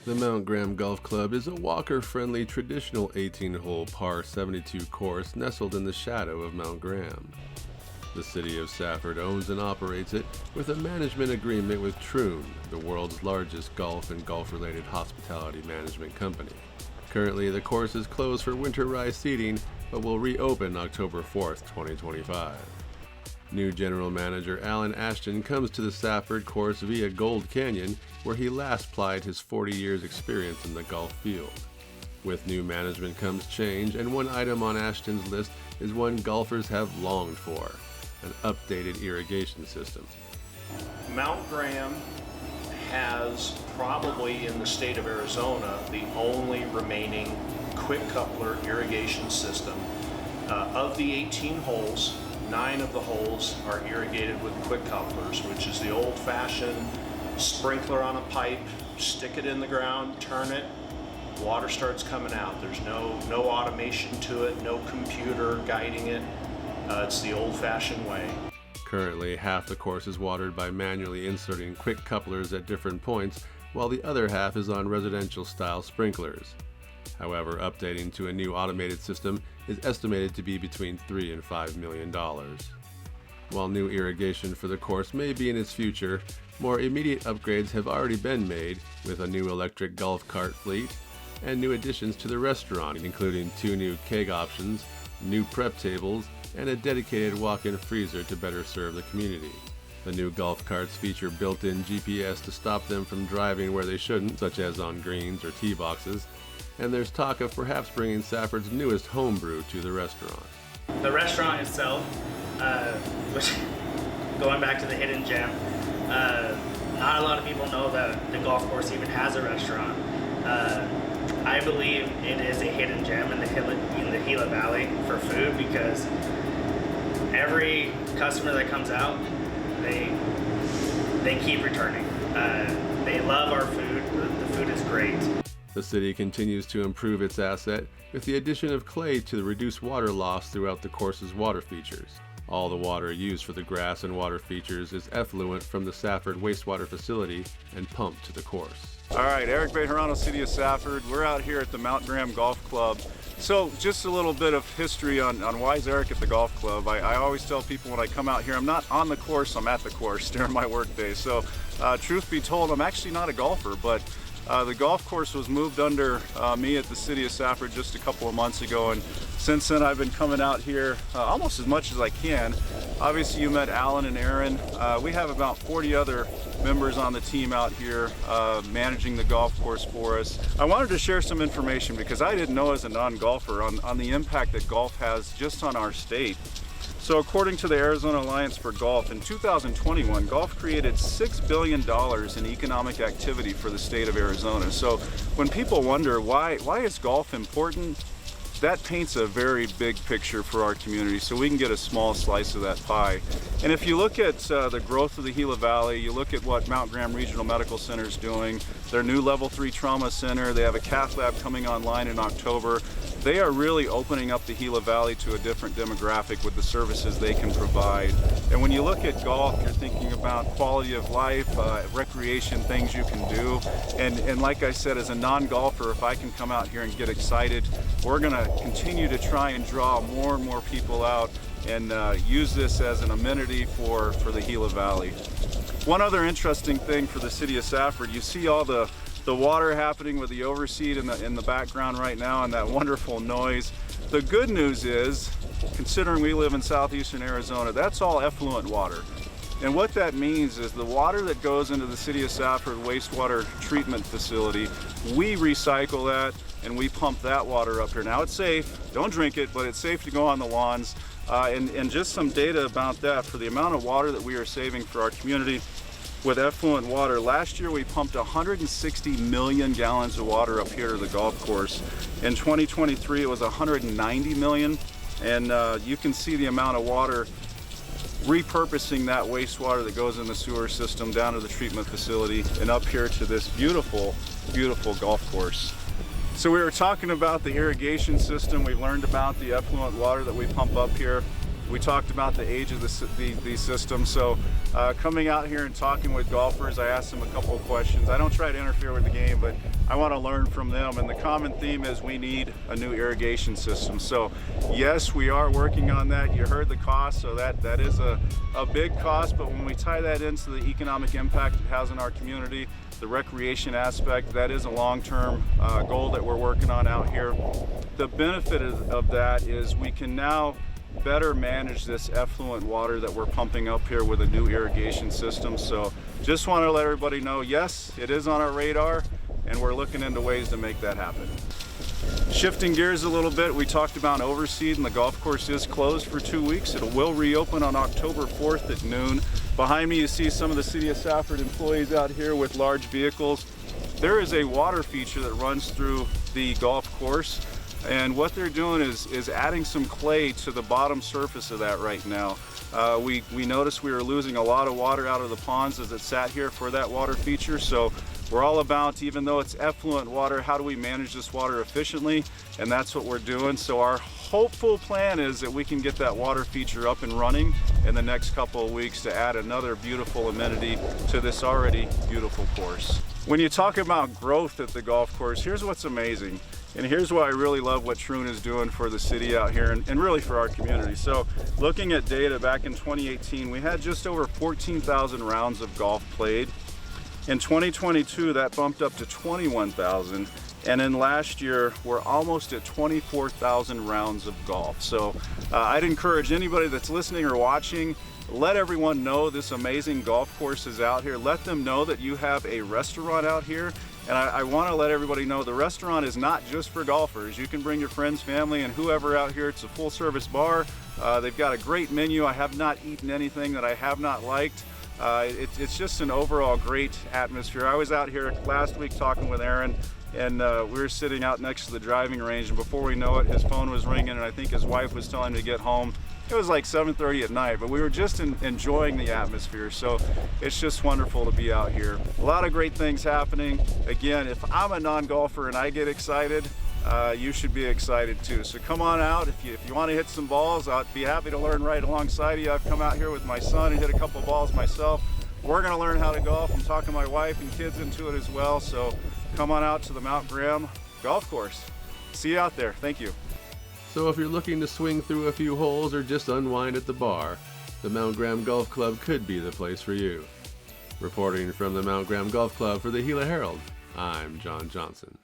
The Mount Graham Golf Club is a walker-friendly traditional 18-hole par 72 course nestled in the shadow of Mount Graham. The city of Safford owns and operates it with a management agreement with Troon, the world's largest golf and golf-related hospitality management company. Currently, the course is closed for winterized seating, but will reopen October 4th, 2025. New general manager Alan Ashton comes to the Safford course via Gold Canyon, where he last plied his 40 years experience in the golf field. With new management comes change, and one item on Ashton's list is one golfers have longed for: an updated irrigation system. Mount Graham has probably in the state of Arizona the only remaining quick coupler irrigation system. Of the 18 holes, 9 of the holes are irrigated with quick couplers, which is the old-fashioned sprinkler on a pipe, stick it in the ground, turn it, water starts coming out. There's no automation to it, no computer guiding it. It's the old-fashioned way. Currently, half the course is watered by manually inserting quick couplers at different points, while the other half is on residential-style sprinklers. However, updating to a new automated system is estimated to be between $3 and $5 million. While new irrigation for the course may be in its future, more immediate upgrades have already been made, with a new electric golf cart fleet and new additions to the restaurant, including 2 new keg options, new prep tables, and a dedicated walk-in freezer to better serve the community. The new golf carts feature built-in GPS to stop them from driving where they shouldn't, such as on greens or tee boxes, and there's talk of perhaps bringing Safford's newest homebrew to the restaurant. The restaurant itself, which, going back to the hidden gem, not a lot of people know that the golf course even has a restaurant. I believe it is a hidden gem in the Gila Valley for food, because every customer that comes out, they keep returning. They love our food. The food is great. The city continues to improve its asset with the addition of clay to reduce water loss throughout the course's water features. All the water used for the grass and water features is effluent from the Safford wastewater facility and pumped to the course. All right, Eric Bejarano, City of Safford. We're out here at the Mount Graham Golf Club. So just a little bit of history on why is Eric at the golf club. I always tell people when I come out here, I'm not on the course, I'm at the course during my work day. So truth be told, I'm actually not a golfer, but the golf course was moved under me at the City of Safford just a couple of months ago, and since then I've been coming out here almost as much as I can. Obviously you met Alan and Aaron. We have about 40 other members on the team out here managing the golf course for us. I wanted to share some information because I didn't know as a non-golfer on the impact that golf has just on our state. So according to the Arizona Alliance for Golf, in 2021, golf created $6 billion in economic activity for the state of Arizona. So when people wonder why is golf important, that paints a very big picture for our community, so we can get a small slice of that pie. And if you look at the growth of the Gila Valley, you look at what Mount Graham Regional Medical Center is doing, their new Level 3 Trauma Center, they have a cath lab coming online in October. They are really opening up the Gila Valley to a different demographic with the services they can provide. And when you look at golf, you're thinking about quality of life, recreation, things you can do. And like I said, as a non-golfer, if I can come out here and get excited, we're going to continue to try and draw more and more people out and use this as an amenity for the Gila Valley. One other interesting thing for the City of Safford, you see all the water happening with the overseed in the background right now and that wonderful noise. The good news is, considering we live in southeastern Arizona, that's all effluent water. And what that means is the water that goes into the City of Safford wastewater treatment facility, we recycle that and we pump that water up here. Now it's safe, don't drink it, but it's safe to go on the lawns. And just some data about that, for the amount of water that we are saving for our community with effluent water. Last year we pumped 160 million gallons of water up here to the golf course. In 2023 it was 190 million, and you can see the amount of water repurposing that wastewater that goes in the sewer system down to the treatment facility and up here to this beautiful, beautiful golf course. So we were talking about the irrigation system. We learned about the effluent water that we pump up here. We talked about the age of these systems. So coming out here and talking with golfers, I asked them a couple of questions. I don't try to interfere with the game, but I want to learn from them. And the common theme is we need a new irrigation system. So yes, we are working on that. You heard the cost, so that is a big cost. But when we tie that into the economic impact it has on our community, the recreation aspect, that is a long-term goal that we're working on out here. The benefit of that is we can now better manage this effluent water that we're pumping up here with a new irrigation system. So just want to let everybody know, yes, it is on our radar, and we're looking into ways to make that happen. Shifting gears a little bit, we talked about overseed, and the golf course is closed for 2 weeks. It will reopen on October 4th at noon. Behind me you see some of the City of Safford employees out here with large vehicles. There is a water feature that runs through the golf course, and what they're doing is adding some clay to the bottom surface of that right now. We noticed we were losing a lot of water out of the ponds as it sat here for that water feature, so we're all about, even though it's effluent water, how do we manage this water efficiently? And that's what we're doing. So our hopeful plan is that we can get that water feature up and running in the next couple of weeks to add another beautiful amenity to this already beautiful course. When you talk about growth at the golf course, here's what's amazing. And here's why I really love what Troon is doing for the city out here and really for our community. So looking at data back in 2018, we had just over 14,000 rounds of golf played. In 2022, that bumped up to 21,000. And in last year, we're almost at 24,000 rounds of golf. So I'd encourage anybody that's listening or watching, let everyone know this amazing golf course is out here. Let them know that you have a restaurant out here. And I want to let everybody know the restaurant is not just for golfers. You can bring your friends, family, and whoever out here. It's a full-service bar. They've got a great menu. I have not eaten anything that I have not liked. It's just an overall great atmosphere. I was out here last week talking with Aaron, and we were sitting out next to the driving range, and before we know it, his phone was ringing, and I think his wife was telling him to get home. It was like 7:30 at night, but we were just enjoying the atmosphere. So it's just wonderful to be out here. A lot of great things happening. Again, if I'm a non-golfer and I get excited, you should be excited too. So come on out. If you want to hit some balls, I'd be happy to learn right alongside you. I've come out here with my son and hit a couple balls myself. We're going to learn how to golf. I'm talking my wife and kids into it as well. So come on out to the Mount Graham Golf Course. See you out there. Thank you. So if you're looking to swing through a few holes or just unwind at the bar, the Mount Graham Golf Club could be the place for you. Reporting from the Mount Graham Golf Club for the Gila Herald, I'm John Johnson.